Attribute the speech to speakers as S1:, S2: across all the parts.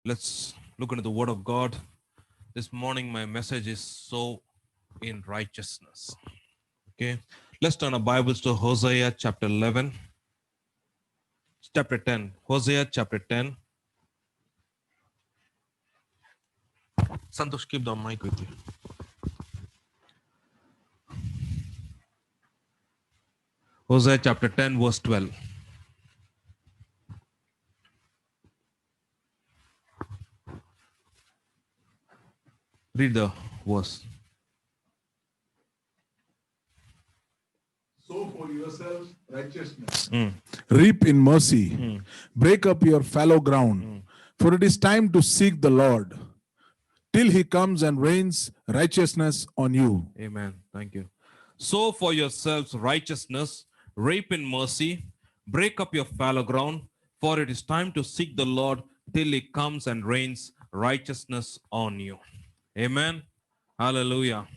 S1: Let's look into the Word of God. This morning, my message is sow in righteousness. Okay, let's turn our Bibles to Hosea chapter 11, chapter 10. Hosea chapter 10. Santosh, keep the mic with you. Hosea chapter 10, verse 12. Read the verse.
S2: Sow for yourselves righteousness. Reap in mercy. Break up your fallow ground. For it is time to seek the Lord till he comes and rains righteousness on you.
S1: Amen. Thank you. Sow for yourselves righteousness, reap in mercy, break up your fallow ground, for it is time to seek the Lord till he comes and rains righteousness on you. Amen. Hallelujah.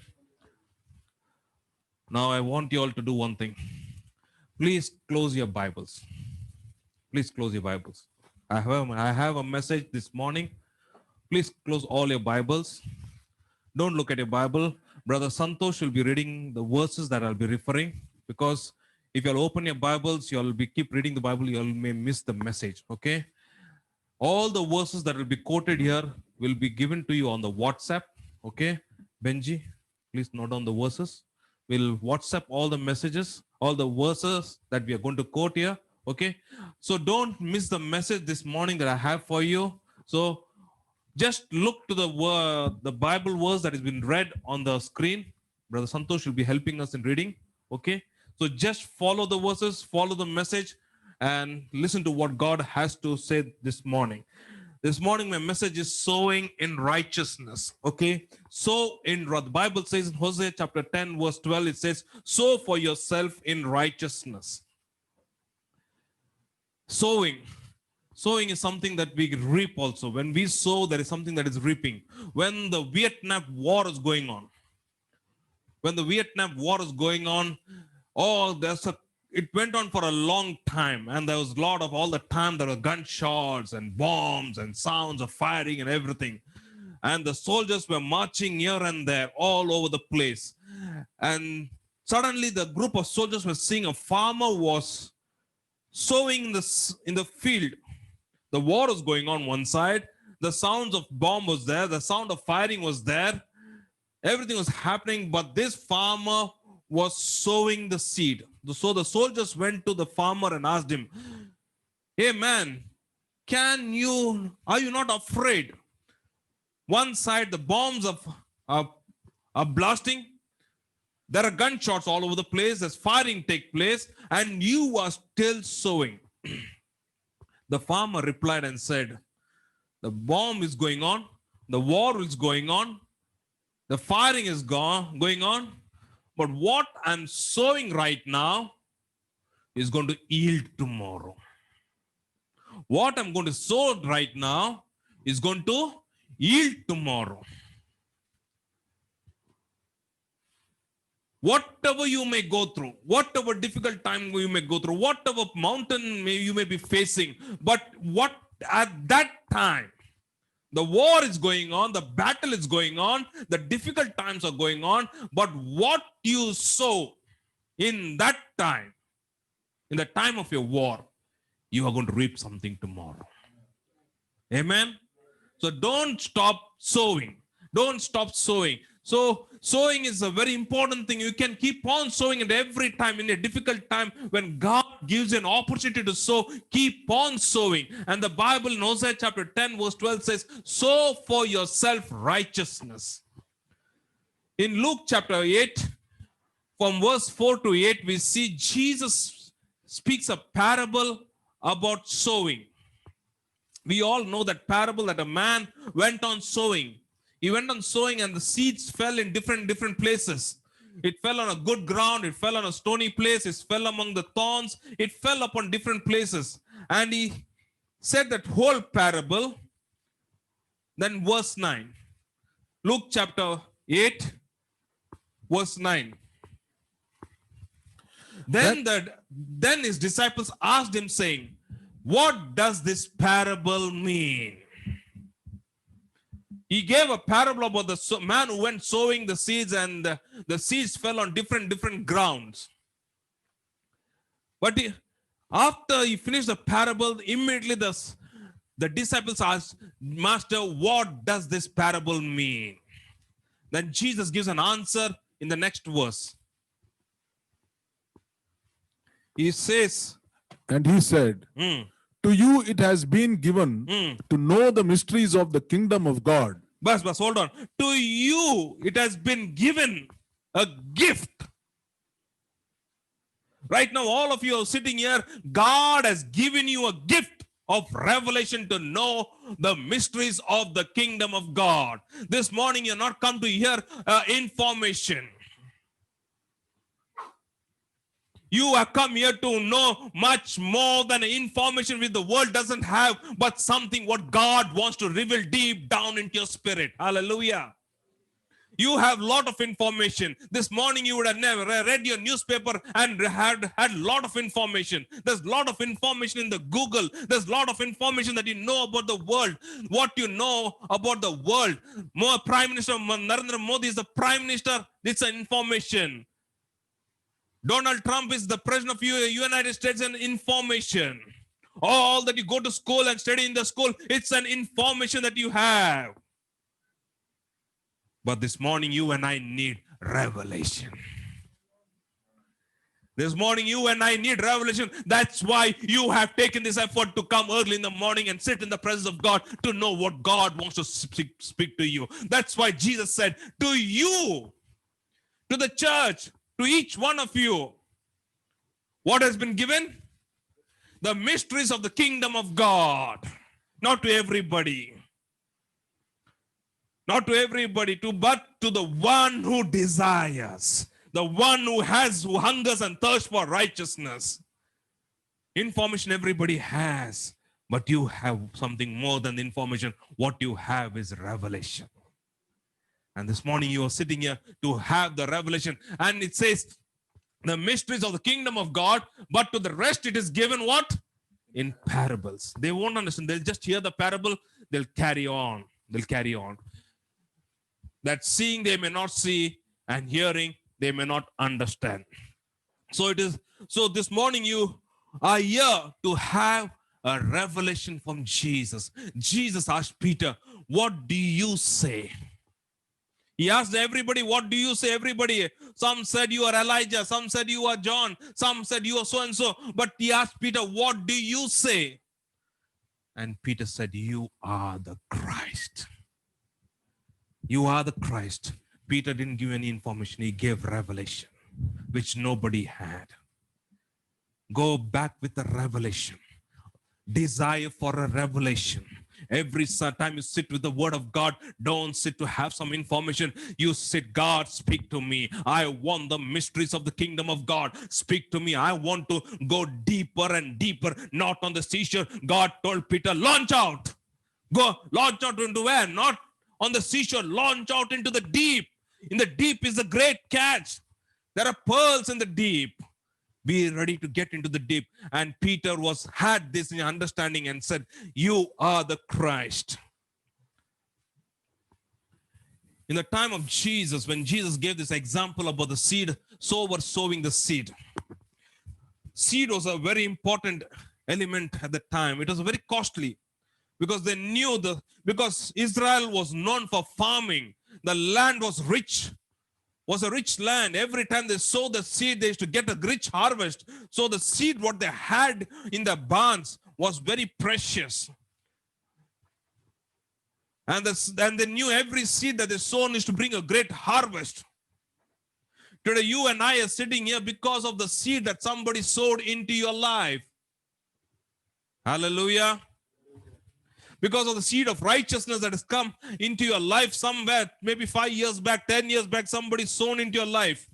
S1: Now I want you all to do one thing. Please close your Bibles. Please close your Bibles. I have a message this morning. Please close all your Bibles. Don't look at your Bible. Brother Santosh will be reading the verses that I'll be referring, because if you'll open your Bibles, you'll be keep reading the Bible, you may miss the message. Okay. All the verses that will be quoted here will be given to you on the WhatsApp. Okay. Benji, please note down the verses. We'll WhatsApp all the messages, all the verses that we are going to quote here. Okay. So don't miss the message this morning that I have for you. So just look to the Bible verse that has been read on the screen. Brother Santosh will be helping us in reading. Okay. So just follow the verses, follow the message, and listen to what God has to say this morning. This morning, my message is sowing in righteousness. Okay. Sow in, the Bible says in Hosea chapter 10, verse 12, it says, sow for yourself in righteousness. Sowing. Sowing is something that we reap also. When we sow, there is something that is reaping. When the Vietnam War is going on, oh, it went on for a long time, and there was a lot of all the time there were gunshots and bombs and sounds of firing and everything. And the soldiers were marching here and there all over the place. And suddenly the group of soldiers were seeing a farmer was sowing in the field. The war was going on one side. The sounds of bomb was there. The sound of firing was there. Everything was happening, but this farmer was sowing the seed. So the soldiers went to the farmer and asked him, hey man, are you not afraid? One side, the bombs are blasting. There are gunshots all over the place. There's firing take place, and you are still sowing. The farmer replied and said, the bomb is going on, the war is going on, the firing is going on, but what I'm sowing right now is going to yield tomorrow. What I'm going to sow right now is going to yield tomorrow. Whatever you may go through, whatever difficult time you may go through, whatever mountain you may be facing, but what at that time, the war is going on, the battle is going on, the difficult times are going on, but what you sow in that time, in the time of your war, you are going to reap something tomorrow. Amen. So don't stop sowing. Don't stop sowing. So sowing is a very important thing. You can keep on sowing at every time in a difficult time. When God gives you an opportunity to sow, keep on sowing. And the Bible in Hosea chapter 10 verse 12 says, sow for yourself righteousness. In Luke chapter 8, from verse 4 to 8, we see Jesus speaks a parable about sowing. We all know that parable that a man went on sowing. He went on sowing and the seeds fell in different places. It fell on a good ground. It fell on a stony place. It fell among the thorns. It fell upon different places. And he said that whole parable. Then verse 9. Luke chapter 8, verse 9. Then his disciples asked him saying, what does this parable mean? He gave a parable about the man who went sowing the seeds, and the seeds fell on different grounds. But after he finished the parable, immediately the disciples asked, Master, what does this parable mean? Then Jesus gives an answer in the next verse. He says,
S2: And he said, To you it has been given to know the mysteries of the kingdom of God.
S1: Bas, hold on. To you it has been given a gift. Right now, all of you are sitting here. God has given you a gift of revelation to know the mysteries of the kingdom of God. This morning, you're not come to hear information. You have come here to know much more than information which the world doesn't have, but something what God wants to reveal deep down into your spirit. Hallelujah. You have a lot of information. This morning you would have never read your newspaper and had a lot of information. There's a lot of information in the Google. There's a lot of information that you know about the world. What you know about the world. Prime Minister Narendra Modi is the Prime Minister. It's an information. Donald Trump is the President of the United States, and information. All that you go to school and study in the school, it's an information that you have. But this morning, you and I need revelation. This morning, you and I need revelation. That's why you have taken this effort to come early in the morning and sit in the presence of God to know what God wants to speak to you. That's why Jesus said, to you, to the church, to each one of you, what has been given? The mysteries of the kingdom of God. Not to everybody. Not to everybody, but to the one who desires, the one who hungers and thirsts for righteousness. Information everybody has, but you have something more than information. What you have is revelation. And this morning you are sitting here to have the revelation. And it says, the mysteries of the kingdom of God, but to the rest it is given what? In parables. They won't understand. They'll just hear the parable. They'll carry on. They'll carry on. That seeing they may not see, and hearing they may not understand. So this morning you are here to have a revelation from Jesus. Jesus asked Peter, what do you say? He asked everybody, what do you say? Everybody. Some said you are Elijah. Some said you are John. Some said you are so-and-so. But he asked Peter, what do you say? And Peter said, you are the Christ. You are the Christ. Peter didn't give any information. He gave revelation, which nobody had. Go back with the revelation. Desire for a revelation. Every time you sit with the word of God, don't sit to have some information. You sit, God, speak to me. I want the mysteries of the kingdom of God. Speak to me. I want to go deeper and deeper, not on the seashore. God told Peter, launch out. Go, launch out into where? Not on the seashore. Launch out into the deep. In the deep is a great catch. There are pearls in the deep. Be ready to get into the deep. And Peter had this understanding and said, you are the Christ. In the time of Jesus, when Jesus gave this example about the seed, sower sowing the seed. Seed was a very important element at the time. It was very costly because they knew because Israel was known for farming. The land was rich. Was a rich land. Every time they sow the seed, they used to get a rich harvest. So the seed, what they had in the barns, was very precious. And they knew every seed that they sown is to bring a great harvest. Today, you and I are sitting here because of the seed that somebody sowed into your life. Hallelujah. Because of the seed of righteousness that has come into your life somewhere, maybe 5 years back, 10 years back, somebody sown into your life.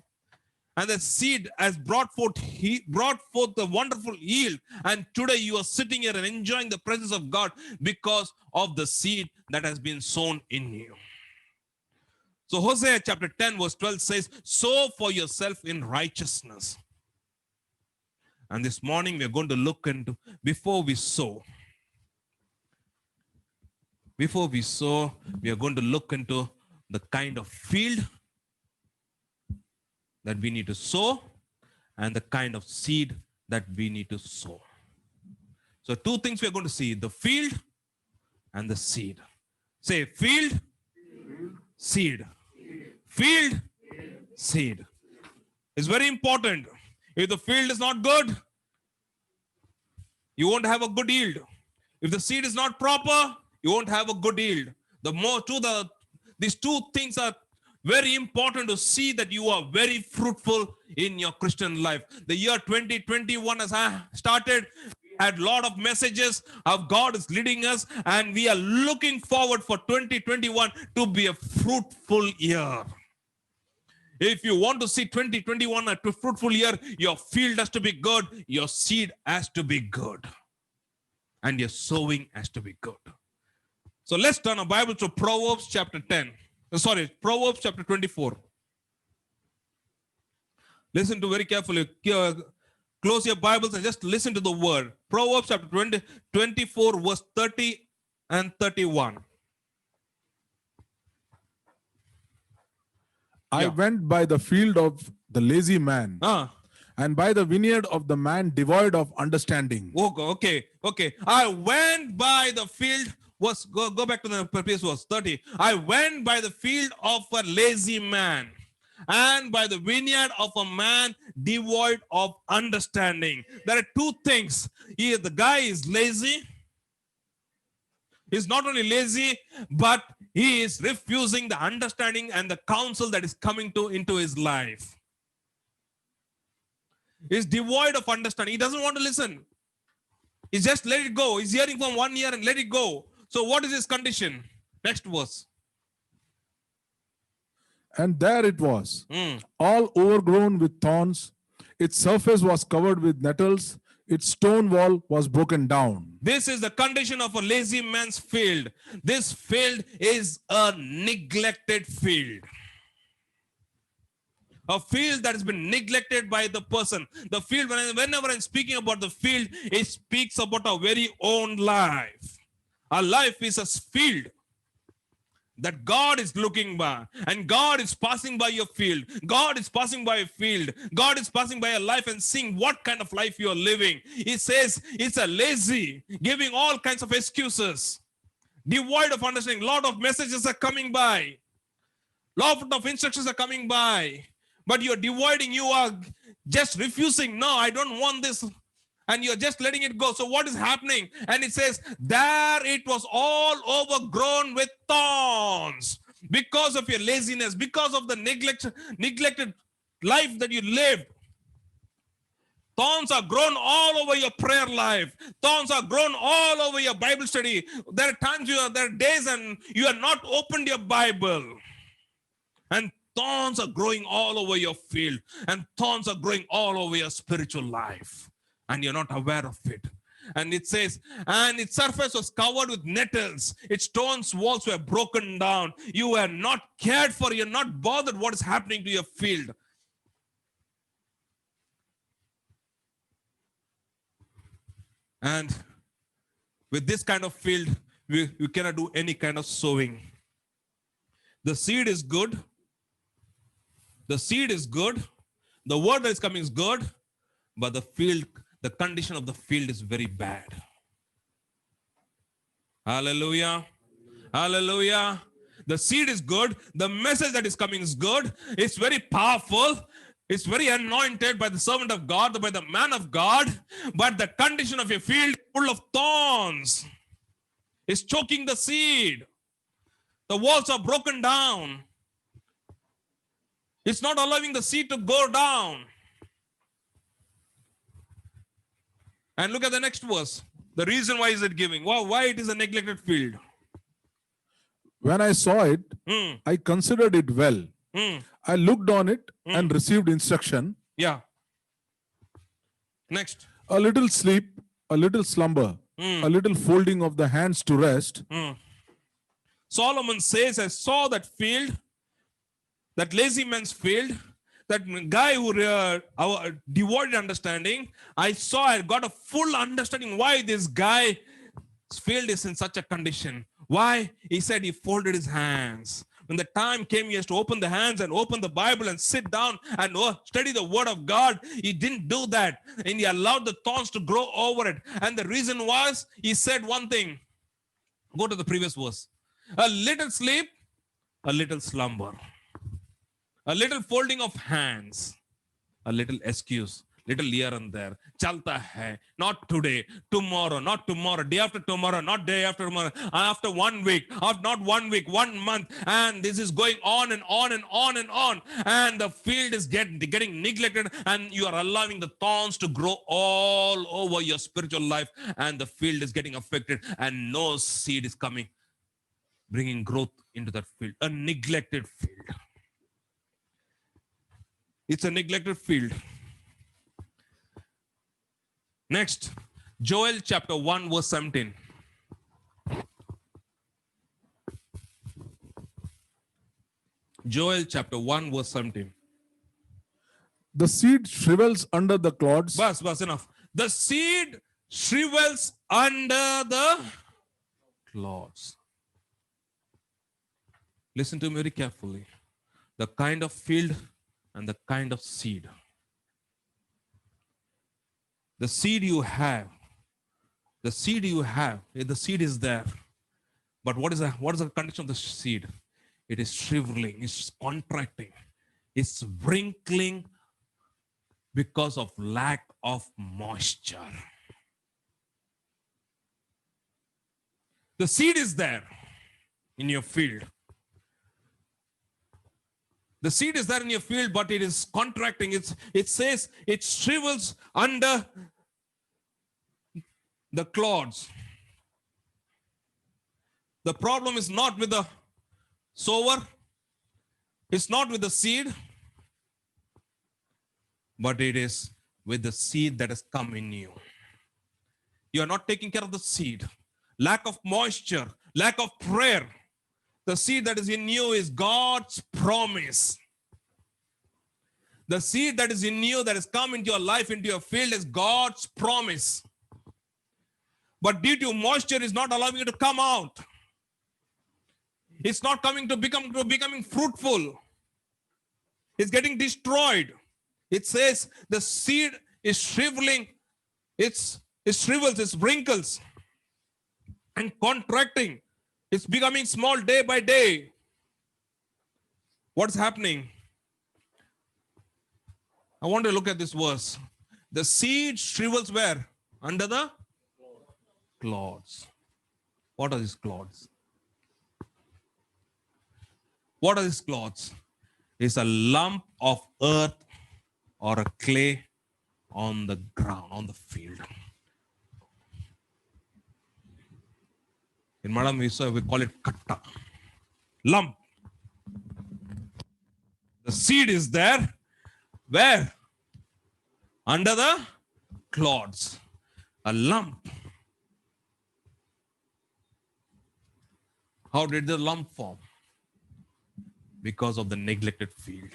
S1: And that seed has brought forth a wonderful yield. And today you are sitting here and enjoying the presence of God because of the seed that has been sown in you. So Hosea chapter 10 verse 12 says, sow for yourself in righteousness. And this morning we are going to look into, before we sow, Before we sow, we are going to look into the kind of field that we need to sow and the kind of seed that we need to sow. So two things we are going to see, the field and the seed. Say field, seed. Field, seed. It's very important. If the field is not good, you won't have a good yield. If the seed is not proper, you won't have a good yield. These two things are very important to see that you are very fruitful in your Christian life. The year 2021 has started. We had a lot of messages of God is leading us, and we are looking forward for 2021 to be a fruitful year. If you want to see 2021 a fruitful year, your field has to be good, your seed has to be good, and your sowing has to be good. So let's turn our Bible to Proverbs chapter 24. Listen to very carefully. Close your Bibles and just listen to the word. Proverbs chapter 24, verse 30 and 31.
S2: I went by the field of the lazy man, and by the vineyard of the man devoid of understanding.
S1: Okay. I went by the field. Go back to the previous verse 30. I went by the field of a lazy man, and by the vineyard of a man devoid of understanding. There are two things. The guy is lazy. He's not only lazy, but he is refusing the understanding and the counsel that is coming into his life. He's devoid of understanding. He doesn't want to listen. He's just let it go. He's hearing from 1 year and let it go. So what is his condition? Next verse.
S2: And there it was, all overgrown with thorns. Its surface was covered with nettles. Its stone wall was broken down.
S1: This is the condition of a lazy man's field. This field is a neglected field. A field that has been neglected by the person. The field, whenever I'm speaking about the field, it speaks about our very own life. Our life is a field that God is looking by, and God is passing by your field. God is passing by a field. God is passing by your life and seeing what kind of life you are living. He says it's a lazy, giving all kinds of excuses, devoid of understanding. Lot of messages are coming by. Lot of instructions are coming by. But you're dividing, you are just refusing. No, I don't want this. And you're just letting it go. So what is happening? And it says, there it was all overgrown with thorns. Because of your laziness, because of the neglected life that you lived. Thorns are grown all over your prayer life. Thorns are grown all over your Bible study. There are times, there are days and you have not opened your Bible. And thorns are growing all over your field. And thorns are growing all over your spiritual life. And you're not aware of it. And it says, and its surface was covered with nettles. Its stones walls were broken down. You were not cared for. You're not bothered what is happening to your field. And with this kind of field, we cannot do any kind of sowing. The seed is good. The seed is good. The word that is coming is good. But the field, the condition of the field is very bad. Hallelujah. Hallelujah. The seed is good. The message that is coming is good. It's very powerful. It's very anointed by the servant of God, by the man of God. But the condition of your field full of thorns. It's choking the seed. The walls are broken down. It's not allowing the seed to go down. And look at the next verse. The reason why is it giving? Why it is a neglected field?
S2: When I saw it, I considered it well. I looked on it and received instruction.
S1: Yeah. Next.
S2: A little sleep, a little slumber, a little folding of the hands to rest.
S1: Solomon says, I saw that field, that lazy man's field, that guy who devoid understanding. I got a full understanding why this guy's field is in such a condition. Why? He said he folded his hands. When the time came, he has to open the hands and open the Bible and sit down and study the word of God. He didn't do that. And he allowed the thorns to grow over it. And the reason was, he said one thing. Go to the previous verse. A little sleep, a little slumber. A little folding of hands, a little excuse, little here and there. Chalta hai, not today, tomorrow, not tomorrow, day after tomorrow, not day after tomorrow, after 1 week, after not 1 week, 1 month. And this is going on and on and on and on. And the field is getting neglected, and you are allowing the thorns to grow all over your spiritual life, and the field is getting affected, and no seed is coming, bringing growth into that field. A neglected field. It's a neglected field. Next, Joel chapter 1 verse 17. Joel chapter 1 verse 17.
S2: The seed shrivels under the clods.
S1: Bas, enough. The seed shrivels under the clods. Listen to me very carefully. The kind of field and the kind of seed. The seed you have, the seed is there. But what is the condition of the seed? It is shriveling, it's contracting, it's wrinkling because of lack of moisture. The seed is there in your field. The seed is there in your field, but it is contracting. It says it shrivels under the clods. The problem is not with the sower. It's not with the seed. But it is with the seed that has come in you. You are not taking care of the seed. Lack of moisture, lack of prayer. The seed that is in you is God's promise. The seed that is in you, that has come into your life, into your field, is God's promise. But due to moisture, is not allowing you to come out. It's not coming to becoming fruitful. It's getting destroyed. It says the seed is shriveling. It shrivels, it wrinkles, and contracting. It's becoming small day by day. What's happening? I want to look at this verse. The seed shrivels where? Under the clods. What are these clods? What are these clods? It's a lump of earth or a clay on the ground, on the field. In Madam Visa, we call it katta. Lump. The seed is there. Where? Under the clods. A lump. How did the lump form? Because of the neglected field.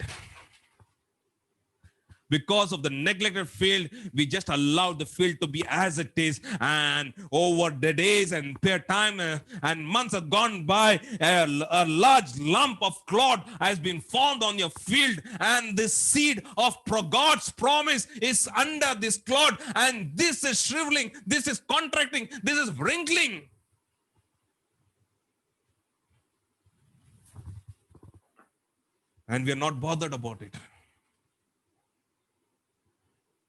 S1: Because of the neglected field, we just allowed the field to be as it is. And over the days and time and months have gone by, a large lump of clod has been formed on your field. And this seed of God's promise is under this clod. And this is shriveling, this is contracting, this is wrinkling. And we are not bothered about it.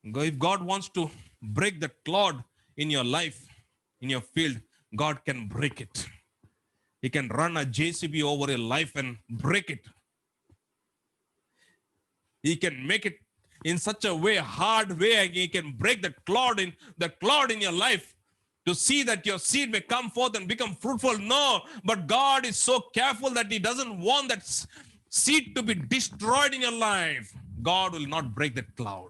S1: If God wants to break the clod in your life, in your field, God can break it. He can run a JCB over your life and break it. He can make it in such a way, hard way. He can break the clod in your life to see that your seed may come forth and become fruitful. No, but God is so careful that He doesn't want that seed to be destroyed in your life. God will not break that clod.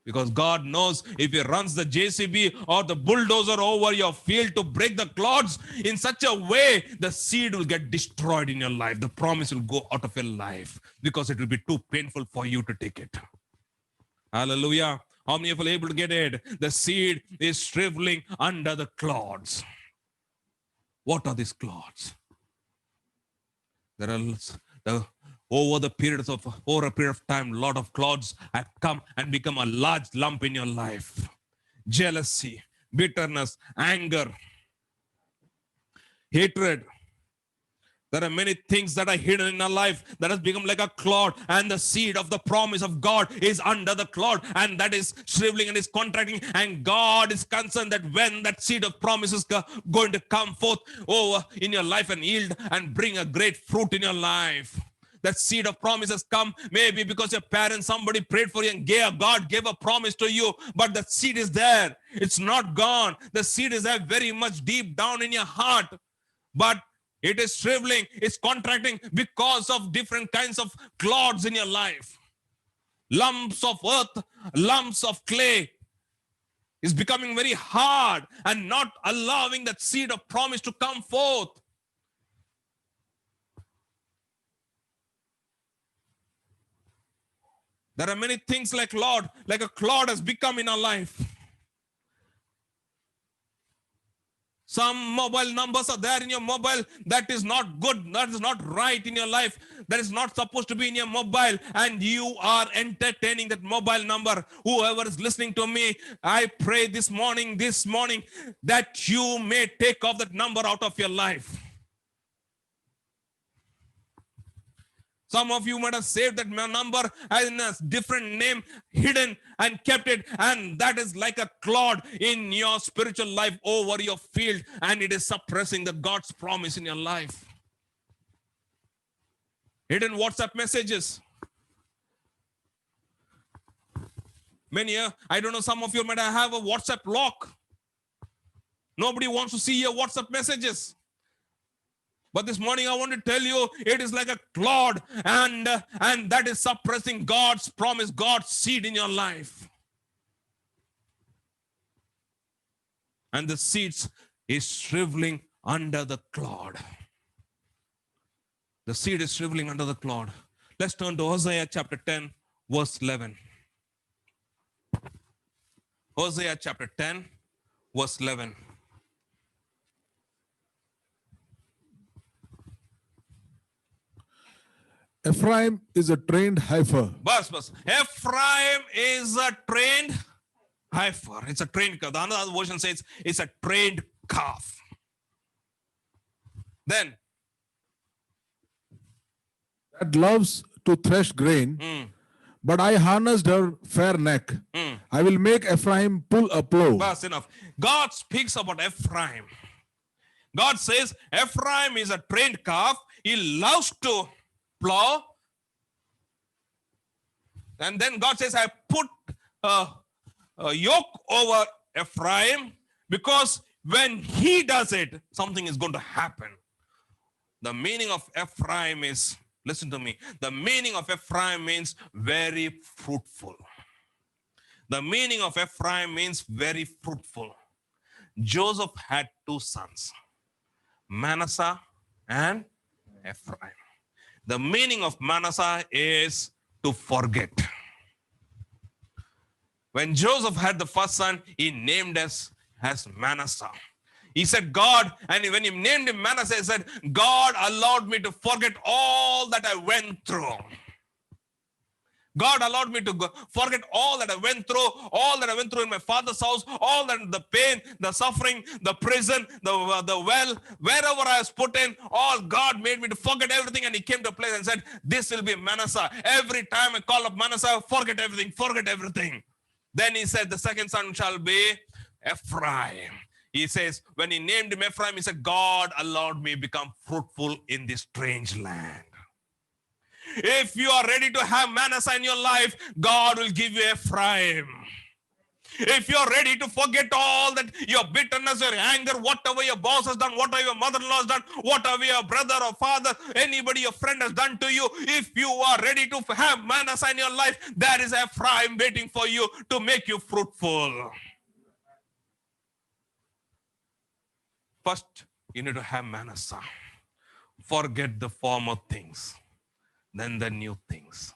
S1: Because God knows if He runs the JCB or the bulldozer over your field to break the clods in such a way, the seed will get destroyed in your life. The promise will go out of your life because it will be too painful for you to take it. Hallelujah. How many of you are able to get it? The seed is shriveling under the clods. What are these clods? There are over a period of time, a lot of clouds have come and become a large lump in your life. Jealousy, bitterness, anger, hatred. There are many things that are hidden in our life that has become like a cloud, and the seed of the promise of God is under the cloud, and that is shriveling and is contracting. And God is concerned that when that seed of promise is going to come forth over in your life and yield and bring a great fruit in your life. That seed of promise has come, maybe because your parents, somebody prayed for you and God gave a promise to you, but the seed is there. It's not gone. The seed is there very much deep down in your heart, but it is shriveling, it's contracting because of different kinds of clods in your life. Lumps of earth, lumps of clay is becoming very hard and not allowing that seed of promise to come forth. There are many things like a clod has become in our life. Some mobile numbers are there in your mobile that is not good, that is not right in your life, that is not supposed to be in your mobile, and you are entertaining that mobile number. Whoever is listening to me, I pray this morning, that you may take off that number out of your life. Some of you might have saved that number in a different name, hidden and kept it, and that is like a clod in your spiritual life over your field, and it is suppressing the God's promise in your life. Hidden WhatsApp messages. Many, I don't know, some of you might have a WhatsApp lock. Nobody wants to see your WhatsApp messages. But this morning I want to tell you, it is like a clod, and that is suppressing God's promise, God's seed in your life. And the seeds is shriveling under the clod. The seed is shriveling under the clod. Let's turn to Hosea chapter 10, verse 11. Hosea chapter 10, verse 11.
S2: Ephraim is a trained heifer.
S1: Bas. Ephraim is a trained heifer. It's a trained calf. The another version says it's a trained calf. Then
S2: That loves to thresh grain, but I harnessed her fair neck. I will make Ephraim pull a plow.
S1: Bas enough. God speaks about Ephraim. God says Ephraim is a trained calf. He loves to plow. And then God says, I put a yoke over Ephraim, because when he does it, something is going to happen. The meaning of Ephraim is, listen to me, the meaning of Ephraim means very fruitful. The meaning of Ephraim means very fruitful. Joseph had two sons, Manasseh and Ephraim. The meaning of Manasseh is to forget. When Joseph had the first son, he named as Manasseh. He said, God, and when he named him Manasseh, he said, God allowed me to forget all that I went through. God allowed me to forget all that I went through in my father's house, all that the pain, the suffering, the prison, the well, wherever I was put in, all God made me to forget everything. And he came to a place and said, this will be Manasseh. Every time I call up Manasseh, forget everything. Then he said, the second son shall be Ephraim. He says, when he named him Ephraim, he said, God allowed me to become fruitful in this strange land. If you are ready to have Manasseh in your life, God will give you Ephraim. If you're ready to forget all that, your bitterness, your anger, whatever your boss has done, whatever your mother-in-law has done, whatever your brother or father, anybody, your friend has done to you, if you are ready to have Manasseh in your life, there is Ephraim waiting for you to make you fruitful. First, you need to have Manasseh. Forget the former things, then the new things.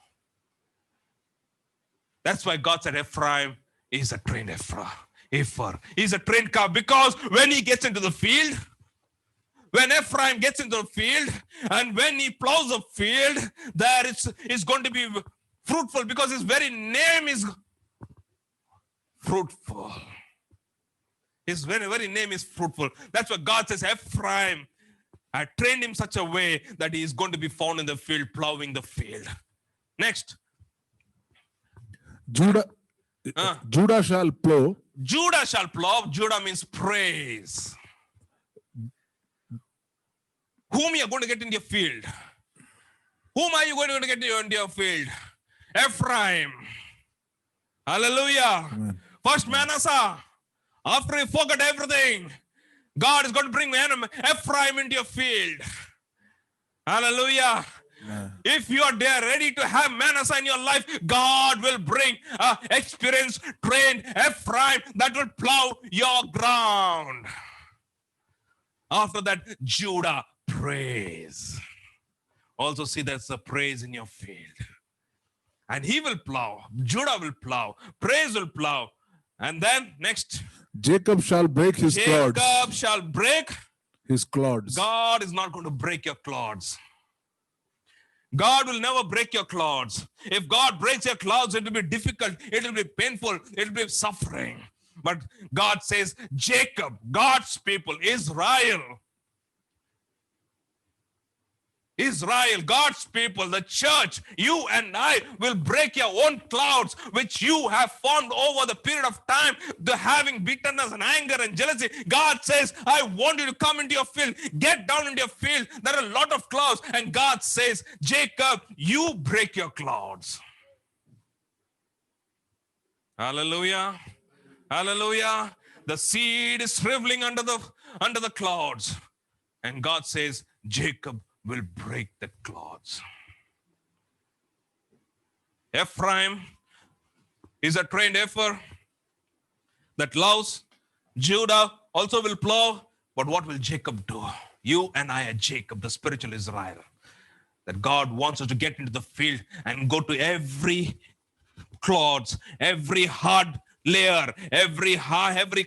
S1: That's why God said Ephraim He's a trained heifer. He's a trained cow, because when he gets into the field, when Ephraim gets into the field and when he plows the field, there it's going to be fruitful, because his very name is fruitful. His very name is fruitful. That's what God says. Ephraim, I trained him such a way that he is going to be found in the field, plowing the field. Next.
S2: Judah shall plow.
S1: Judah shall plow. Judah means praise. Whom you are going to get in your field? Whom are you going to get into your field? Ephraim. Hallelujah.
S2: Amen.
S1: First Manasseh. After you forget everything, God is going to bring Ephraim into your field. Hallelujah.
S2: Yeah.
S1: If you are there ready to have Manasseh in your life, God will bring experienced, trained Ephraim that will plow your ground. After that, Judah, praise. Also see there's a praise in your field. And he will plow. Judah will plow. Praise will plow. And then next.
S2: Jacob shall break his clods.
S1: Jacob shall break
S2: his clods.
S1: God is not going to break your clods. God will never break your clods. If God breaks your clods, it will be difficult. It will be painful. It will be suffering. But God says, Jacob, God's people, Israel, God's people, the church, you and I will break your own clouds, which you have formed over the period of time, the having bitterness and anger and jealousy. God says, I want you to come into your field, get down into your field. There are a lot of clouds. And God says, Jacob, you break your clouds. Hallelujah. Hallelujah. The seed is shriveling under the clouds. And God says, Jacob will break the clouds. Ephraim is a trained heifer that loves. Judah also will plow. But what will Jacob do? You and I are Jacob, the spiritual Israel. That God wants us to get into the field and go to every clods, every hard layer, every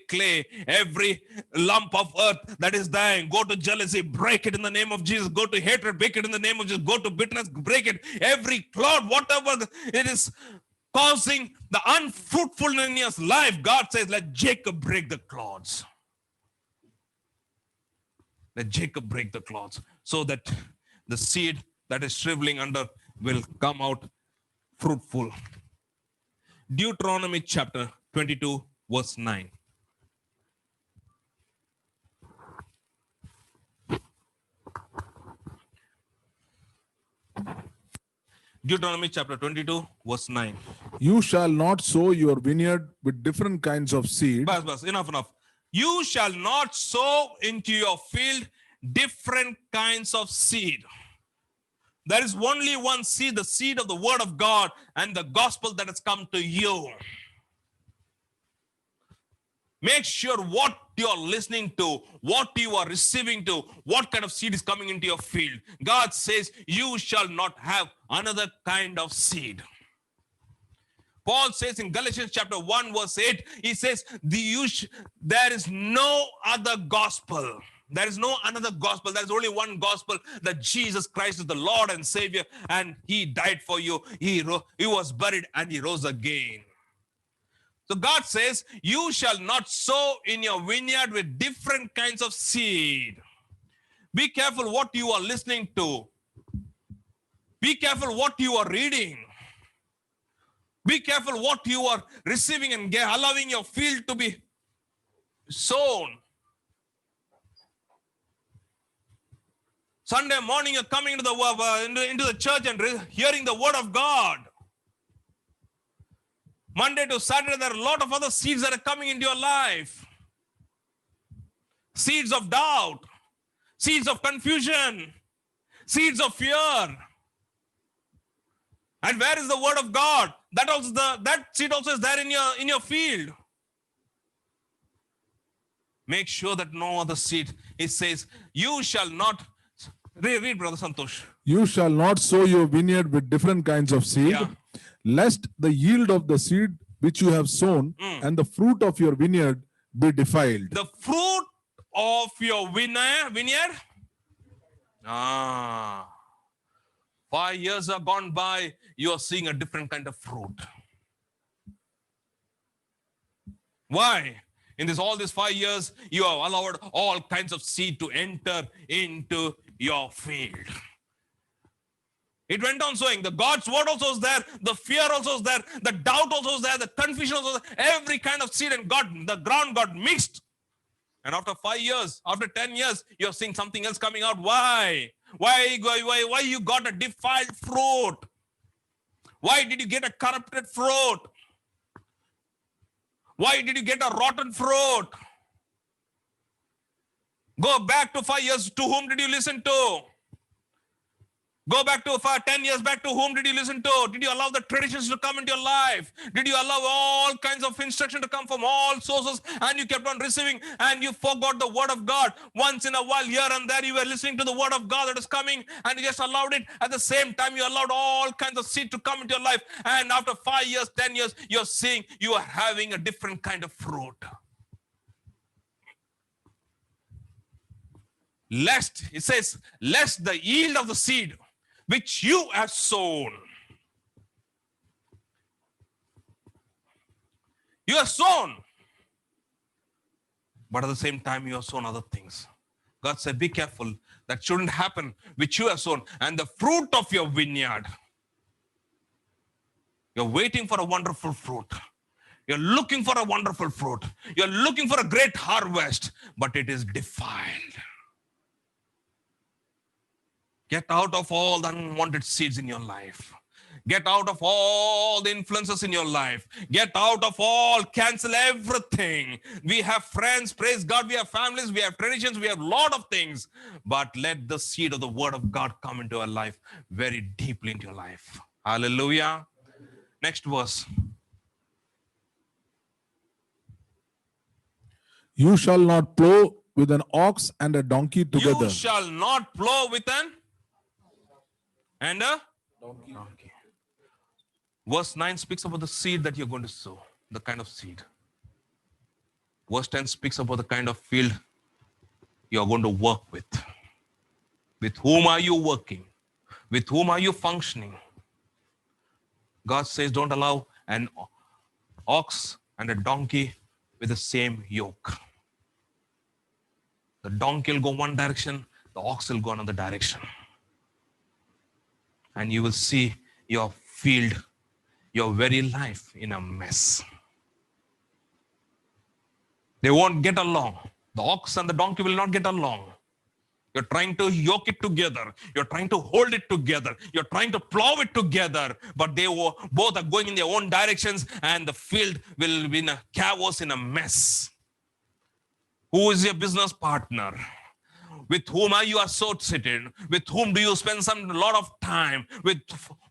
S1: clay, every lump of earth that is there. Go to jealousy, break it in the name of Jesus. Go to hatred, break it in the name of Jesus. Go to bitterness, break it. Every cloud, whatever it is causing the unfruitfulness in your life, God says, let Jacob break the clouds. Let Jacob break the clouds, so that the seed that is shriveling under will come out fruitful. Deuteronomy chapter 22, verse 9. Deuteronomy chapter 22, verse 9.
S2: You shall not sow your vineyard with different kinds of seed.
S1: Bas, enough. You shall not sow into your field different kinds of seed. There is only one seed, the seed of the word of God and the gospel that has come to you. Make sure what you are listening to, what you are receiving to, what kind of seed is coming into your field. God says you shall not have another kind of seed. Paul says in Galatians chapter 1 verse 8, he says, there is no other gospel. There is no another gospel. There is only one gospel, that Jesus Christ is the Lord and Savior, and he died for you. He was buried and he rose again. So God says, you shall not sow in your vineyard with different kinds of seed. Be careful what you are listening to. Be careful what you are reading. Be careful what you are receiving and allowing your field to be sown. Sunday morning, you're coming into the church and hearing the word of God. Monday to Saturday, there are a lot of other seeds that are coming into your life. Seeds of doubt, seeds of confusion, seeds of fear. And where is the word of God? That seed also is there in your field. Make sure that no other seed. It says, you shall not. Read, Brother Santosh.
S2: You shall not sow your vineyard with different kinds of seed, lest the yield of the seed which you have sown, and the fruit of your vineyard be defiled.
S1: The fruit of your vineyard. 5 years are gone by, you are seeing a different kind of fruit. Why? In all these 5 years, you have allowed all kinds of seed to enter into your field. It went on sowing. The God's word also was there. The fear also was there. The doubt also was there. The confusion also was there. Every kind of seed and the ground got mixed. And after 5 years, after 10 years, you're seeing something else coming out. Why? Why you got a defiled fruit? Why did you get a corrupted fruit? Why did you get a rotten fruit? Go back to 5 years. To whom did you listen to? Go back to 10 years back. To whom did you listen to? Did you allow the traditions to come into your life? Did you allow all kinds of instruction to come from all sources, and you kept on receiving and you forgot the word of God? Once in a while, here and there, you were listening to the word of God that is coming, and you just allowed it. At the same time, you allowed all kinds of seed to come into your life. And after 5 years, 10 years, you're seeing you are having a different kind of fruit. It says, lest the yield of the seed which you have sown. You have sown. But at the same time, you have sown other things. God said, be careful. That shouldn't happen, which you have sown. And the fruit of your vineyard. You're waiting for a wonderful fruit. You're looking for a wonderful fruit. You're looking for a great harvest, but it is defiled. Get out of all the unwanted seeds in your life. Get out of all the influences in your life. Get out of all, cancel everything. We have friends, praise God, we have families, we have traditions, we have a lot of things. But let the seed of the word of God come into our life, very deeply into your life. Hallelujah. Next verse.
S2: You shall not plow with an ox and a donkey together.
S1: You shall not plow with an and a donkey. Verse 9 speaks about the seed that you're going to sow, the kind of seed. Verse 10 speaks about the kind of field you're going to work with. With whom are you working? With whom are you functioning? God says, don't allow an ox and a donkey with the same yoke. The donkey will go one direction, the ox will go another direction. And you will see your field, your very life in a mess. They won't get along. The ox and the donkey will not get along. You're trying to yoke it together. You're trying to hold it together. You're trying to plow it together. But they both are going in their own directions, and the field will be in a chaos, in a mess. Who is your business partner? With whom are you associated? With whom do you spend a lot of time? With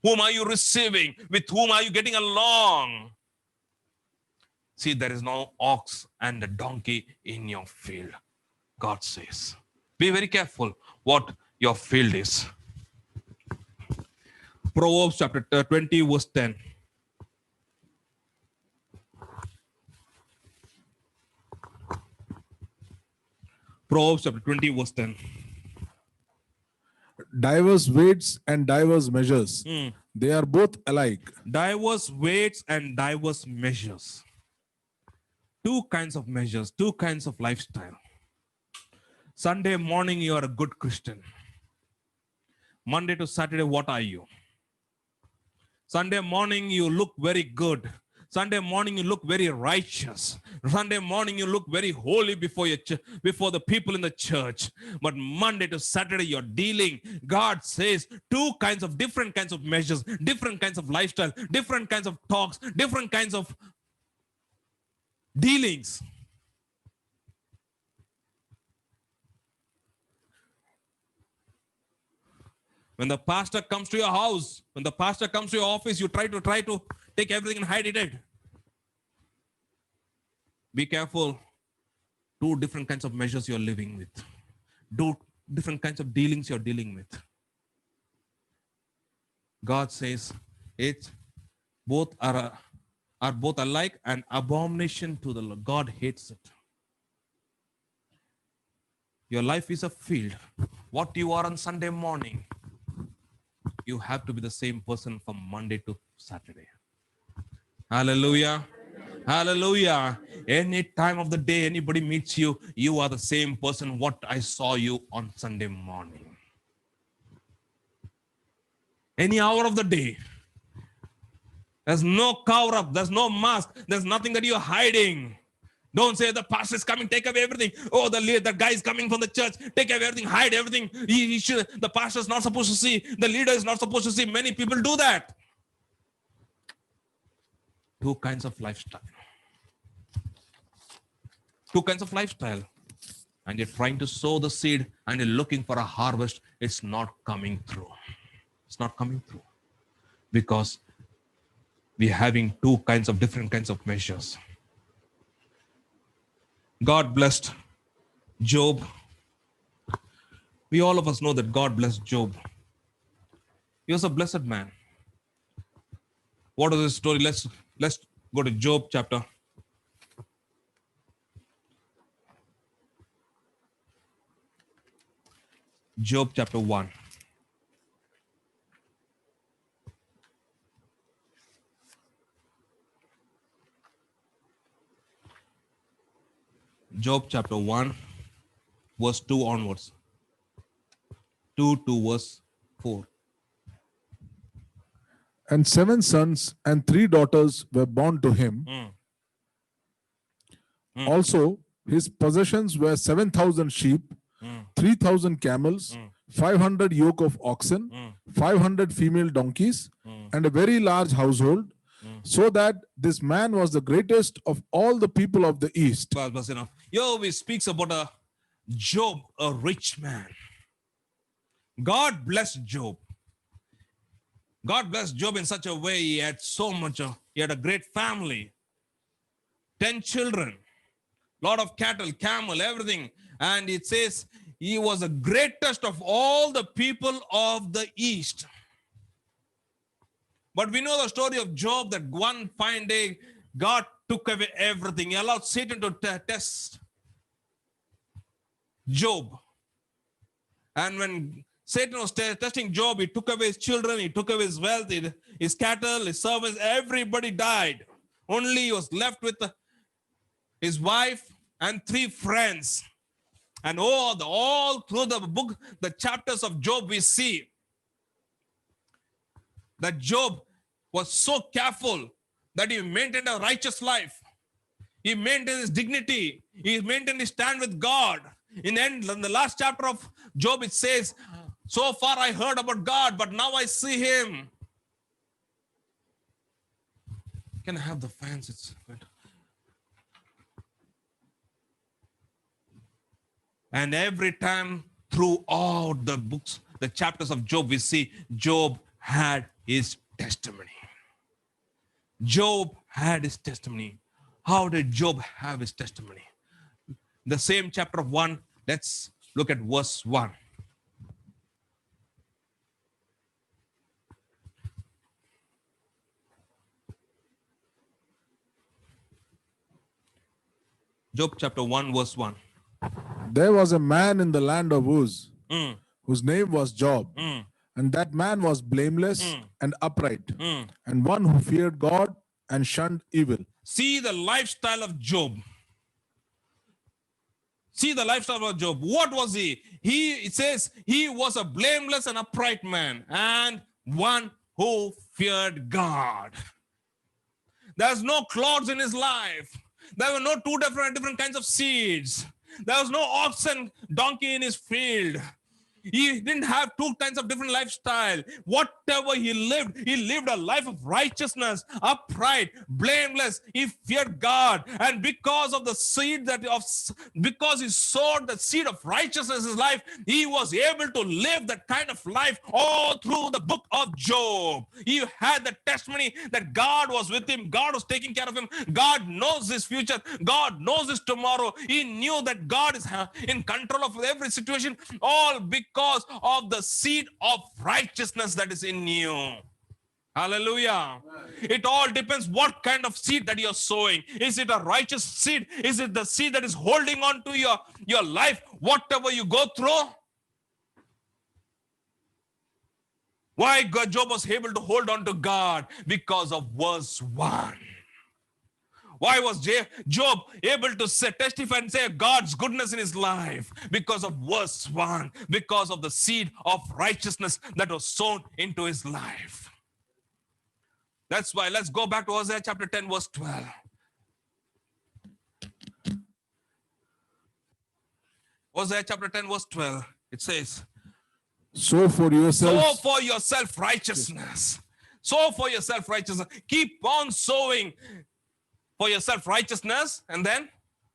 S1: whom are you receiving? With whom are you getting along? See, there is no ox and a donkey in your field, God says. Be very careful what your field is. Proverbs chapter 20, verse 10. Proverbs chapter 20, verse 10.
S2: Diverse weights and diverse measures. They are both alike.
S1: Diverse weights and diverse measures. Two kinds of measures, two kinds of lifestyle. Sunday morning, you are a good Christian. Monday to Saturday, what are you? Sunday morning, you look very good. Sunday morning, you look very righteous. Sunday morning, you look very holy before before the people in the church. But Monday to Saturday, you're dealing. God says different kinds of measures, different kinds of lifestyle, different kinds of talks, different kinds of dealings. When the pastor comes to your house, when the pastor comes to your office, you try to take everything and hide it. Be careful. Two different kinds of measures you're living with. Two different kinds of dealings you're dealing with. God says both are are both alike an abomination to the Lord. God hates it. Your life is a field. What you are on Sunday morning, you have to be the same person from Monday to Saturday. Hallelujah. Hallelujah. Any time of the day anybody meets you, you are the same person what I saw you on Sunday morning. Any hour of the day. There's no cover up. There's no mask. There's nothing that you're hiding. Don't say the pastor is coming, take away everything. Oh, the guy is coming from the church, take away everything, hide everything. The pastor is not supposed to see. The leader is not supposed to see. Many people do that. Two kinds of lifestyle. Two kinds of lifestyle. And you're trying to sow the seed and you're looking for a harvest. It's not coming through. It's not coming through. Because we're having different kinds of measures. God blessed Job. We all of us know that God blessed Job. He was a blessed man. What is his story? Let's go to Job chapter. Job chapter 1. Job chapter 1, verse 2 onwards. 2 to verse 4.
S2: And 7 sons and 3 daughters were born to him. Also, his possessions were 7,000 sheep, 3,000 camels, 500 yoke of oxen, 500 female donkeys, and a very large household, so that this man was the greatest of all the people of the East.
S1: But enough. Job speaks about a Job, a rich man. God blessed Job. God blessed Job in such a way. He had so much. He had a great family, 10 children, lot of cattle, camel, everything. And it says he was the greatest of all the people of the East. But we know the story of Job, that one fine day, God took away everything. He allowed Satan to test Job. And when Satan was testing Job, he took away his children, he took away his wealth, his cattle, his servants, everybody died. Only he was left with his wife and 3 friends. And all through the book, the chapters of Job, we see that Job was so careful that he maintained a righteous life. He maintained his dignity. He maintained his stand with God. In the last chapter of Job, it says, so far I heard about God, but now I see him. Can I have the fans? It's good. And every time throughout the books, the chapters of Job, we see Job had his testimony. Job had his testimony. How did Job have his testimony? The same chapter of 1, let's look at verse 1. Job chapter 1, verse 1.
S2: There was a man in the land of Uz, whose name was Job. And that man was blameless and upright, and one who feared God and shunned evil.
S1: See the lifestyle of Job. See the lifestyle of Job. What was he? It says he was a blameless and upright man, and one who feared God. There's no clouds in his life. There were no two different kinds of seeds. There was no ox and donkey in his field. He didn't have two kinds of different lifestyle. Whatever he lived a life of righteousness, upright, blameless. He feared God. And because of the seed because he sowed the seed of righteousness in his life, he was able to live that kind of life all through the book of Job. He had the testimony that God was with him. God was taking care of him. God knows his future. God knows his tomorrow. He knew that God is in control of every situation, all because of the seed of righteousness that is in you. Hallelujah. It all depends what kind of seed that you're sowing. Is it a righteous seed? Is it the seed that is holding on to your life, whatever you go through? Why Job was able to hold on to God? Because of verse 1. Why was Job able to testify and say God's goodness in his life? Because of verse 1. Because of the seed of righteousness that was sown into his life. That's why, let's go back to Hosea chapter 10, verse 12. Hosea chapter 10, verse 12. It says,
S2: Sow for yourself.
S1: sow for yourself righteousness. Sow for yourself righteousness. Keep on sowing for yourself righteousness, and then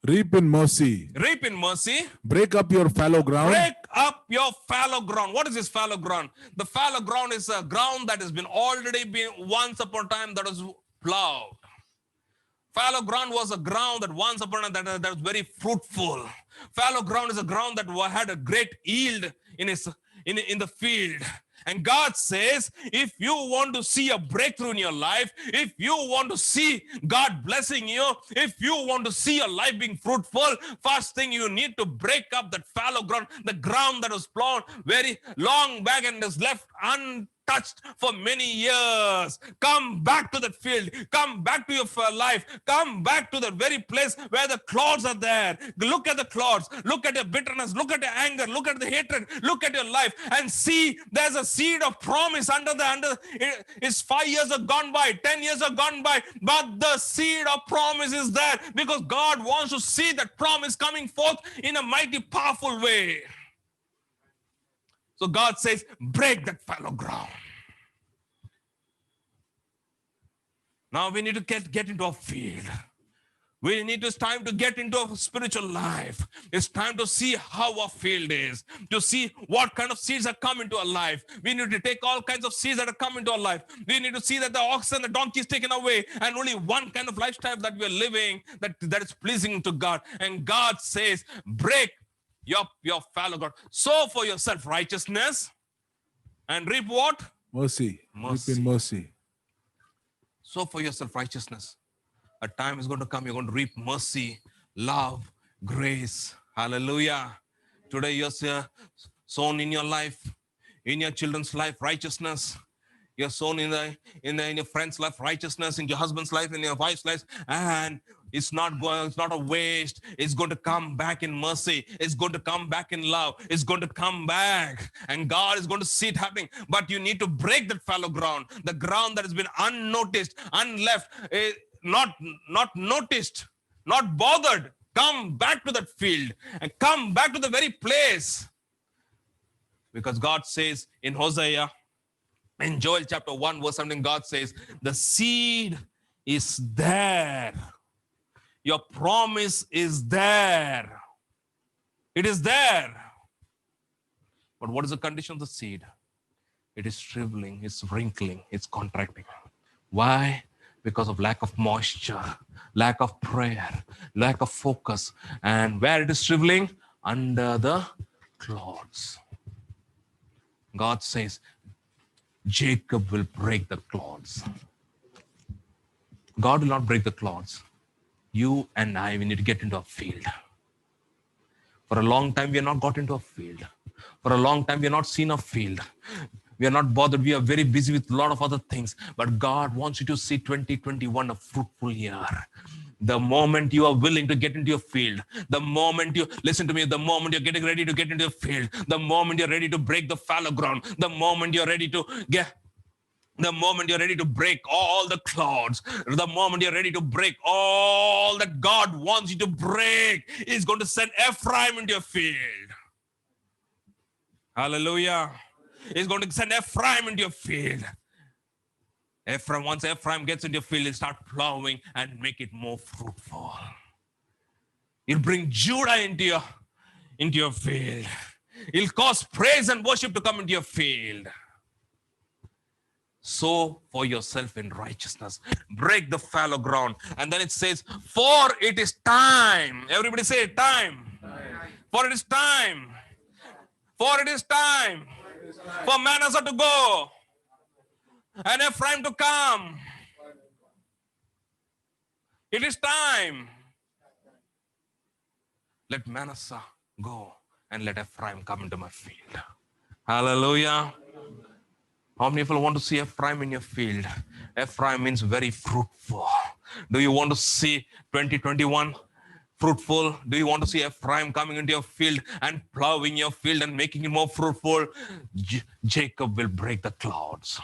S2: Reap in mercy.
S1: reap in mercy.
S2: Break up your fallow ground.
S1: Break up your fallow ground. What is this fallow ground? The fallow ground is a ground that has been already been once upon a time that was plowed. Fallow ground was a ground that once upon a time that was very fruitful. Fallow ground is a ground that had a great yield in the field. And God says, if you want to see a breakthrough in your life, if you want to see God blessing you, if you want to see your life being fruitful, first thing you need to break up that fallow ground, the ground that was plowed very long back and is left untouched for many years. Come back to that field. Come back to your life. Come back to the very place where the clouds are there. Look at the clouds. Look at your bitterness. Look at your anger. Look at the hatred. Look at your life and see there's a seed of promise under it's 5 years have gone by, 10 years have gone by, but the seed of promise is there because God wants to see that promise coming forth in a mighty powerful way. So God says, break that fallow ground. Now we need to get into a field. It's time to get into a spiritual life. It's time to see how our field is, to see what kind of seeds have come into our life. We need to take all kinds of seeds that have come into our life. We need to see that the ox and the donkey is taken away and only one kind of lifestyle that we're living that is pleasing to God. And God says, break your fallow ground. Sow for yourself righteousness and reap what?
S2: Mercy.
S1: Mercy.
S2: Reap in mercy.
S1: Sow for yourself righteousness. A time is going to come, you're going to reap mercy, love, grace. Hallelujah. Today you're sown in your life, in your children's life, righteousness. You're sown in your friend's life, righteousness, in your husband's life, in your wife's life, and it's not a waste. It's going to come back in mercy. It's going to come back in love. It's going to come back, and God is going to see it happening. But you need to break that fallow ground, the ground that has been unnoticed, unleft, not noticed, not bothered. Come back to that field and come back to the very place. Because God says in Hosea, in Joel chapter 1 verse 17, God says, the seed is there. Your promise is there. It is there. But what is the condition of the seed? It is shriveling, it's wrinkling, it's contracting. Why? Because of lack of moisture, lack of prayer, lack of focus. And where it is shriveling? Under the clods. God says, Jacob will break the clods. God will not break the clods. You and I, we need to get into a field. For a long time, we have not got into a field. For a long time, we have not seen a field. We are not bothered. We are very busy with a lot of other things. But God wants you to see 2021 a fruitful year. The moment you are willing to get into your field, the moment you, listen to me, the moment you're getting ready to get into your field, the moment you're ready to break the fallow ground, the moment you're ready to break all the clouds, the moment you're ready to break all that God wants you to break, He's going to send Ephraim into your field. Hallelujah. He's going to send Ephraim into your field. Once Ephraim gets into your field, he'll start plowing and make it more fruitful. He'll bring Judah into your field. He'll cause praise and worship to come into your field. Sow for yourself in righteousness. Break the fallow ground. And then it says, for it is time. Everybody say time. For it is time. For it is time. For manners are to go. and Ephraim to come. It is time. Let Manasseh go and let Ephraim come into my field. Hallelujah. How many people want to see Ephraim in your field? Ephraim means very fruitful. Do you want to see 2021 fruitful? Do you want to see Ephraim coming into your field and plowing your field and making it more fruitful? Jacob will break the clouds.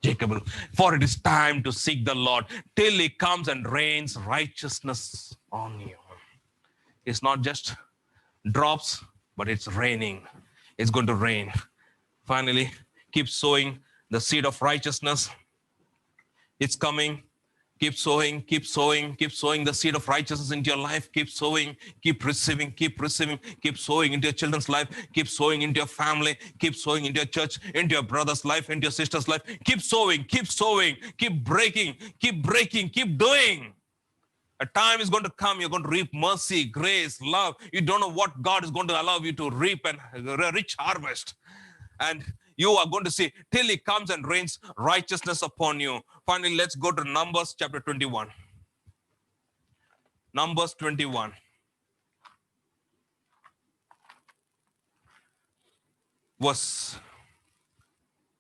S1: Jacob will, for it is time to seek the Lord till he comes and rains righteousness on you. It's not just drops, but it's raining. It's going to rain. Finally, keep sowing the seed of righteousness. It's coming. Keep sowing, keep sowing, keep sowing the seed of righteousness into your life. Keep sowing, keep receiving, keep sowing into your children's life. Keep sowing into your family. Keep sowing into your church, into your brother's life, into your sister's life. Keep sowing, keep breaking, keep doing. A time is going to come. You're going to reap mercy, grace, love. You don't know what God is going to allow you to reap and a rich harvest. And you are going to see till he comes and rains righteousness upon you. Finally, let's go to Numbers chapter 21. Numbers 21. Verse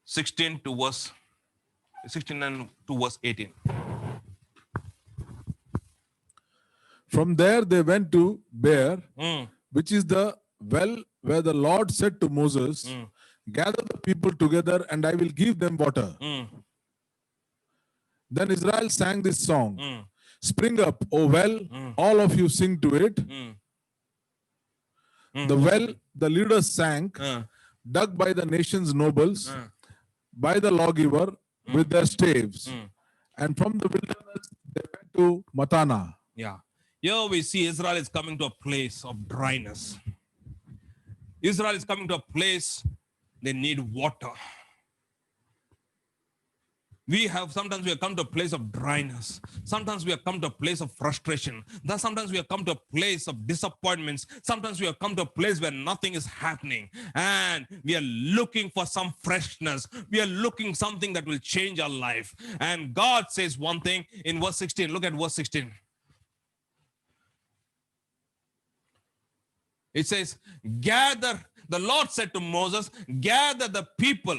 S1: 16 to verse 16 and to verse 18.
S2: From there they went to Beer, which is the well where the Lord said to Moses, gather the people together and I will give them water. Then Israel sang this song. Spring up, O well, all of you sing to it. The well the leaders sank, dug by the nation's nobles, by the lawgiver with their staves. And from the wilderness they went to Matana.
S1: Yeah. Here we see Israel is coming to a place of dryness. Israel is coming to a place they need water. Sometimes we have come to a place of dryness. Sometimes we have come to a place of frustration. Sometimes we have come to a place of disappointments. Sometimes we have come to a place where nothing is happening. And we are looking for some freshness. We are looking something that will change our life. And God says one thing in verse 16. Look at verse 16. It says, gather, the Lord said to Moses, gather the people.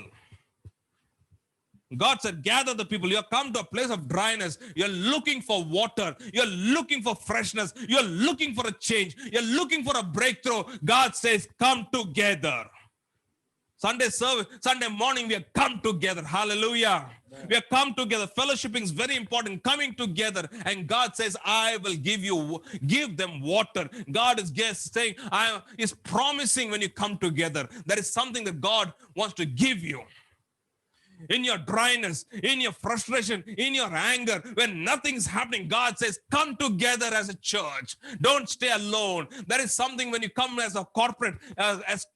S1: God said, gather the people. You have come to a place of dryness. You're looking for water. You're looking for freshness. You're looking for a change. You're looking for a breakthrough. God says, come together. Sunday service, Sunday morning, we have come together. Hallelujah. We have come together. Fellowshipping is very important. Coming together. And God says, I will give them water. God is saying, is promising when you come together. That is something that God wants to give you. In your dryness, in your frustration, in your anger, when nothing's happening, God says, come together as a church. Don't stay alone. That is something when you come as a corporate, as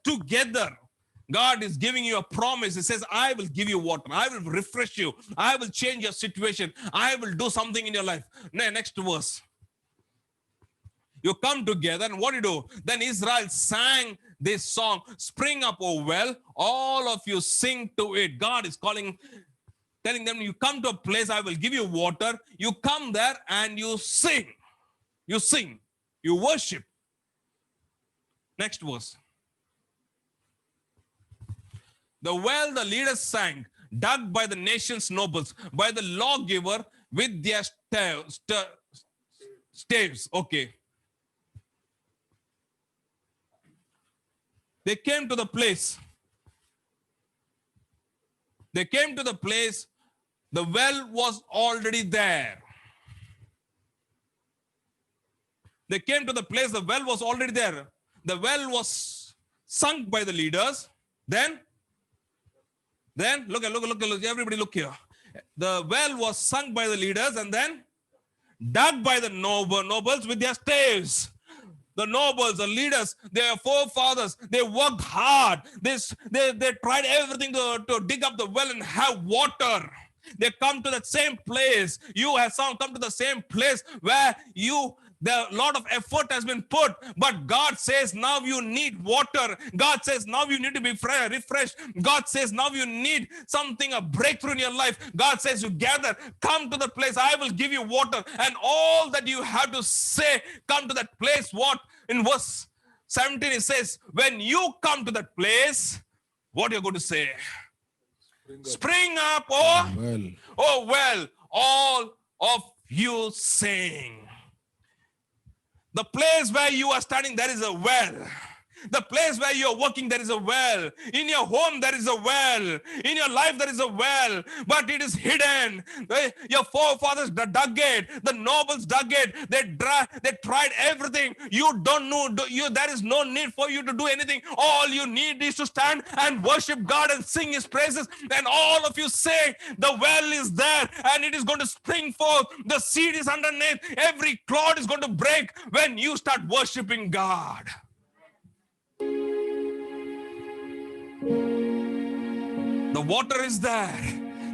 S1: together. God is giving you a promise. He says, I will give you water. I will refresh you. I will change your situation. I will do something in your life. Next verse. You come together and what do you do? Then Israel sang this song, spring up, O well, all of you sing to it. God is telling them, you come to a place, I will give you water. You come there and you sing. You sing. You worship. Next verse. The well the leaders sang, dug by the nation's nobles, by the lawgiver with their staves. Okay. They came to the place. They came to the place. The well was already there. They came to the place. The well was already there. The well was sunk by the leaders. Then look, everybody look here. The well was sunk by the leaders and then dug by the nobles with their staves. The nobles, the leaders, their forefathers, they worked hard. They tried everything to dig up the well and have water. They come to that same place. You have come to the same place where The lot of effort has been put, but God says now you need water. God says now you need to be refreshed. God says now you need something, a breakthrough in your life. God says you gather, come to the place, I will give you water. And all that you have to say, come to that place. What? In verse 17 it says, when you come to that place, what you're going to say? Spring up, oh well, all of you sing. The place where you are standing, there is a well. The place where you are working, there is a well. In your home, there is a well. In your life, there is a well. But it is hidden. Your forefathers dug it. The nobles dug it. They tried everything. You don't know. There is no need for you to do anything. All you need is to stand and worship God and sing His praises. And all of you say, the well is there and it is going to spring forth. The seed is underneath. Every clod is going to break when you start worshiping God. The water is there.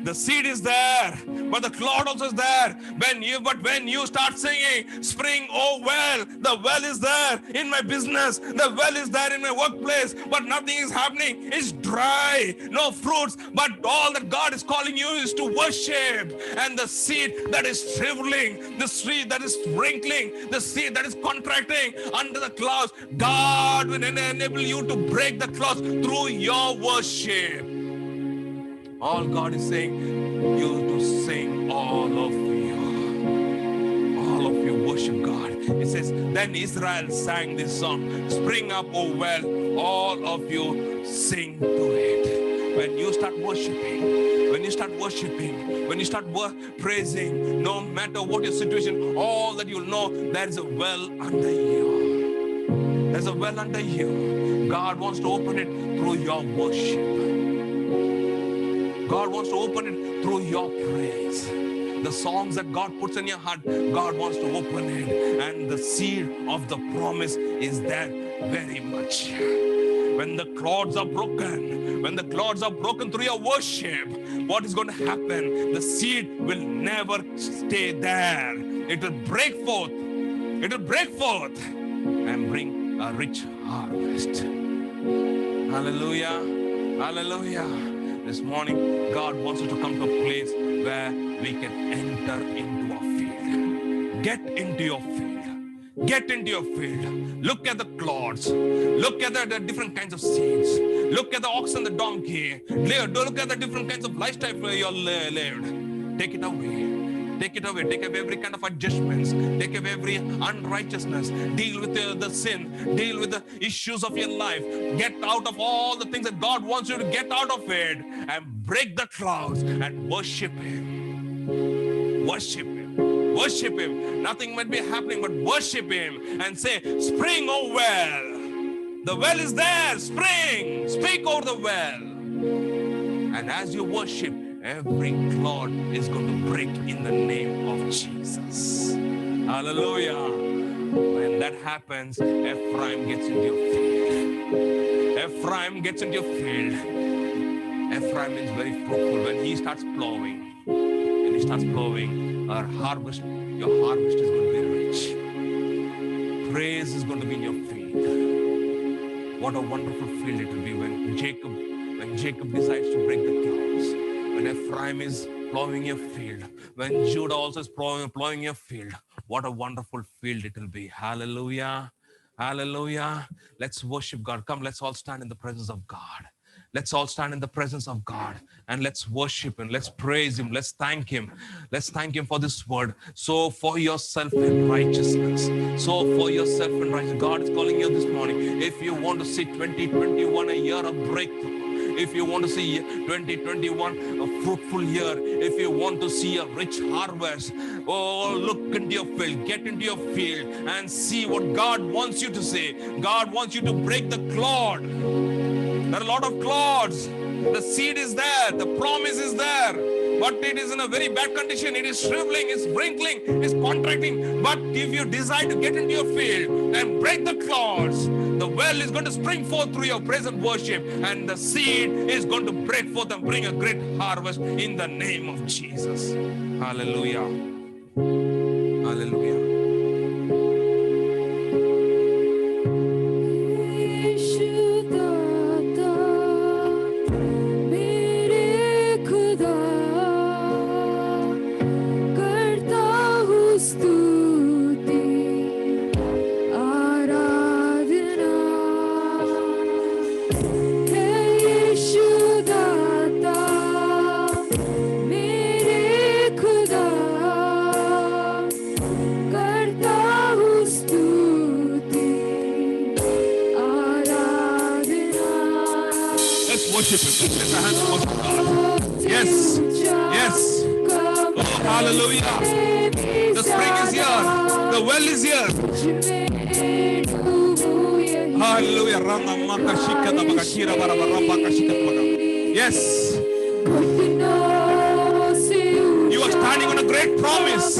S1: The seed is there, but the cloud also is there. When you start singing, spring, oh well, the well is there in my business, the well is there in my workplace, but nothing is happening. It's dry, no fruits, but all that God is calling you is to worship. And the seed that is shriveling, the seed that is wrinkling, the seed that is contracting under the clouds, God will enable you to break the clouds through your worship. All God is saying, you to sing, all of you worship God. It says, then Israel sang this song, spring up, oh well, all of you sing to it. When you start worshiping, when you start praising, no matter what your situation, all that you'll know, there is a well under you. There's a well under you. God wants to open it through your worship. God wants to open it through your praise. The songs that God puts in your heart, God wants to open it. And the seed of the promise is there very much. When the clouds are broken through your worship, what is going to happen? The seed will never stay there. It will break forth. It will break forth and bring a rich harvest. Hallelujah. Hallelujah. This morning, God wants us to come to a place where we can enter into our field. Get into your field. Get into your field. Look at the clouds. Look at the different kinds of seeds. Look at the ox and the donkey. Look at the different kinds of lifestyle you're lived. Take it away. Take it away. Take away every kind of adjustments. Take away every unrighteousness. Deal with the sin. Deal with the issues of your life. Get out of all the things that God wants you to get out of it and break the clouds and worship Him. Worship Him. Worship Him. Nothing might be happening, but worship Him and say, spring, oh well. The well is there. Spring. Speak over the well. And as you worship, every cloud is going to break in the name of Jesus. Hallelujah. When that happens, Ephraim gets into your field. Ephraim gets into your field. Ephraim is very fruitful. When he starts plowing, your harvest is going to be rich. Praise is going to be in your field. What a wonderful field it will be when Jacob decides to break the clouds. When Ephraim is plowing your field, when Judah also is plowing your field, what a wonderful field it will be. Hallelujah. Hallelujah. Let's worship God. Come, let's all stand in the presence of God. Let's all stand in the presence of God and let's worship Him. Let's praise Him. Let's thank Him. Let's thank Him for this word. So for yourself in righteousness. So for yourself in righteousness. God is calling you this morning. If you want to see 2021 a year of breakthrough, if you want to see 2021 a fruitful year, if you want to see a rich harvest, oh, look into your field, get into your field and see what God wants you to say. God wants you to break the cloud. There are a lot of clouds. The seed is there, the promise is there, but it is in a very bad condition. It is shriveling, it's wrinkling, it's contracting. But if you decide to get into your field and break the clouds, the well is going to spring forth through your praise and worship, and the seed is going to break forth and bring a great harvest in the name of Jesus. Hallelujah. Hallelujah. Worship Him. Just lift your hands and worship God. Yes. Yes. Oh, hallelujah. The spring is here. The well is here. Hallelujah. Yes. You are standing on a great promise.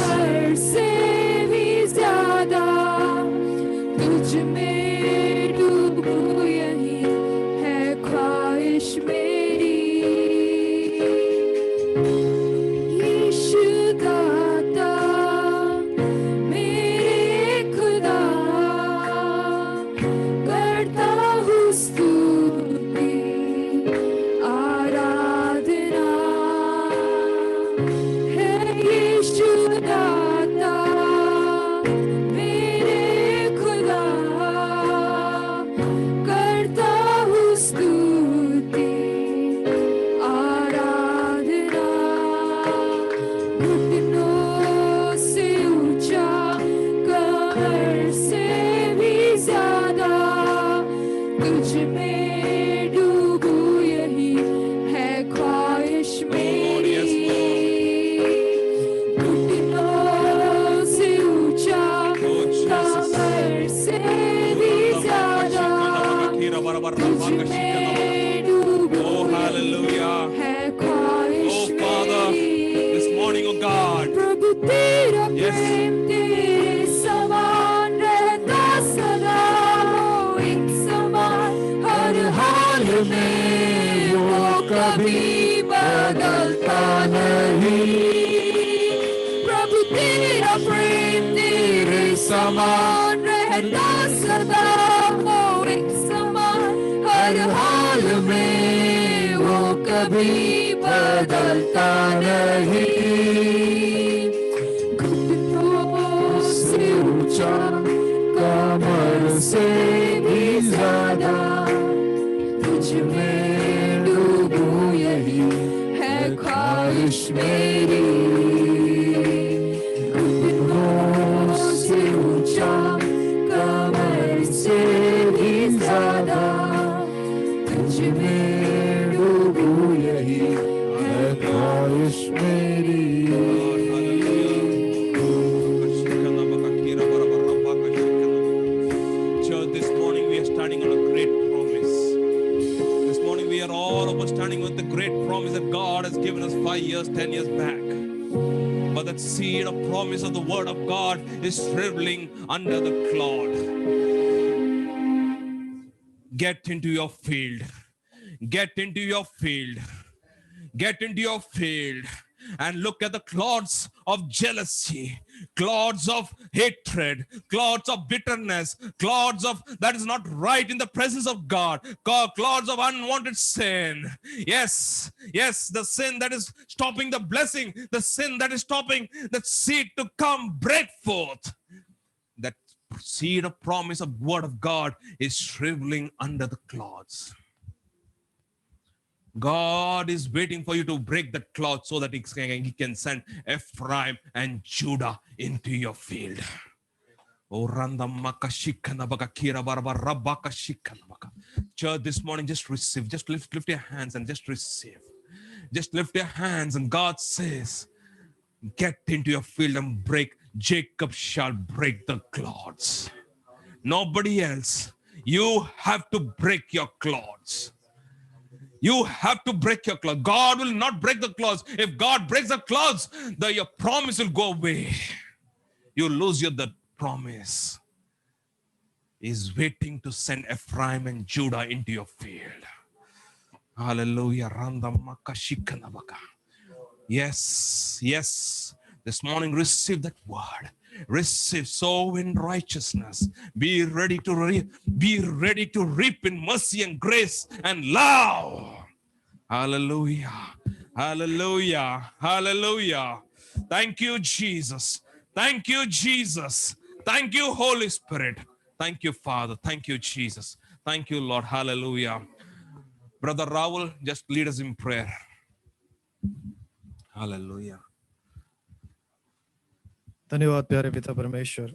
S1: Oh, hallelujah. Oh, Father, this morning, oh God. Yes.
S3: कभी बदलता नहीं प्रभु तेरा प्रेम तेरे समान रहता सदा वो एक समान हर हाल में वो कभी बदलता नहीं घुटनों से ऊंचा कमर से भी ज्यादा तुझ में ख्वाहिश मेरी घुटनों से ऊंचा कमर से भी ज्यादा तुझ में डूबूं यही है ख्वाहिश मेरी
S1: Church, this morning we are standing on a great promise. This morning we are all of us standing with the great promise that God has given us 5 years, 10 years back. But that seed of promise of the word of God is shriveling under the clod. Get into your field. Get into your field. Get into your field. And look at the clouds of jealousy, clouds of hatred, clouds of bitterness, clouds of that is not right in the presence of God, clouds of unwanted sin. Yes, yes, the sin that is stopping the blessing, the sin that is stopping the seed to come, break forth. That seed of promise of word of God is shriveling under the clouds. God is waiting for you to break that cloud so that He can send Ephraim and Judah into your field. Church, this morning, just receive. Just lift your hands and just receive. Just lift your hands, and God says, get into your field and break. Jacob shall break the clouds. Nobody else. You have to break your clouds. You have to break your clouds. God will not break the clouds. If God breaks the clouds, your promise will go away. You lose the promise. He's waiting to send Ephraim and Judah into your field. Hallelujah. Yes, yes. This morning, receive that word. Receive, sow in righteousness. Be ready to reap in mercy and grace and love. Hallelujah. Hallelujah. Hallelujah. Thank you, Jesus. Thank you, Jesus. Thank you, Holy Spirit. Thank you, Father. Thank you, Jesus. Thank you, Lord. Hallelujah. Brother Raul, just lead us in prayer. Hallelujah.
S4: धन्यवाद प्यारे पिता परमेश्वर